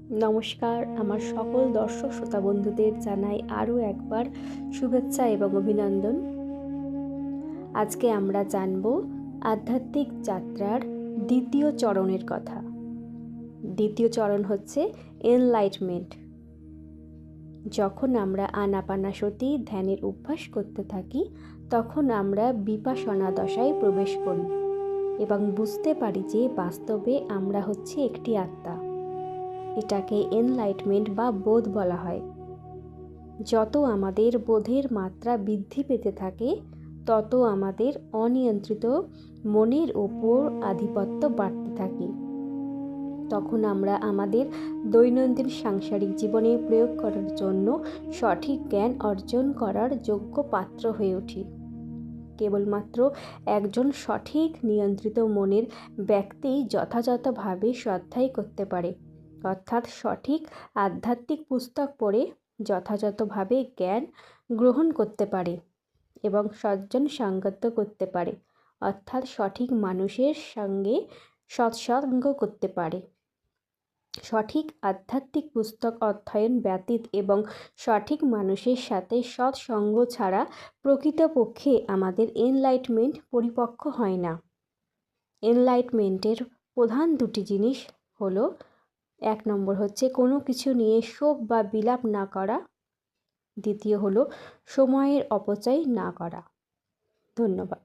নমস্কার, আমার সকল দর্শক শ্রোতা বন্ধুদের জানাই আরও একবার শুভেচ্ছা এবং অভিনন্দন। আজকে আমরা জানব আধ্যাত্মিক যাত্রার দ্বিতীয় চরণের কথা। দ্বিতীয় চরণ হচ্ছে এনলাইটমেন্ট। যখন আমরা আনাপানাসতি ধ্যানের অভ্যাস করতে থাকি, তখন আমরা বিপাশনা দশায় প্রবেশ করি এবং বুঝতে পারি যে বাস্তবে আমরা হচ্ছে একটি আত্মা। এটাকে এনলাইটমেন্ট বা বোধ বলা হয়। যত আমাদের বোধের মাত্রা বৃদ্ধি পেতে থাকে, তত আমাদের অনিয়ন্ত্রিত মনের ওপর আধিপত্য বাড়তে থাকে। তখন আমরা আমাদের দৈনন্দিন সাংসারিক জীবনে প্রয়োগ করার জন্য সঠিক জ্ঞান অর্জন করার যোগ্য পাত্র হয়ে উঠি। কেবলমাত্র একজন সঠিক নিয়ন্ত্রিত মনের ব্যক্তি যথাযথভাবে শ্রদ্ধাই করতে পারে, অর্থাৎ সঠিক আধ্যাত্মিক পুস্তক পড়ে যথাযথভাবে জ্ঞান গ্রহণ করতে পারে এবং সজ্জন সাঙ্গত্য করতে পারে, অর্থাৎ সঠিক মানুষের সঙ্গে সৎসঙ্গ করতে পারে। সঠিক আধ্যাত্মিক পুস্তক অধ্যয়ন ব্যতীত এবং সঠিক মানুষের সাথে সৎসঙ্গ ছাড়া প্রকৃতপক্ষে আমাদের এনলাইটমেন্ট পরিপক্ক হয় না। এনলাইটমেন্টের প্রধান দুটি জিনিস হলো, 1 নম্বর হচ্ছে কোনো কিছু নিয়ে শোক বা বিলাপ না করা, দ্বিতীয় হলো সময়ের অপচয় না করা। ধন্যবাদ।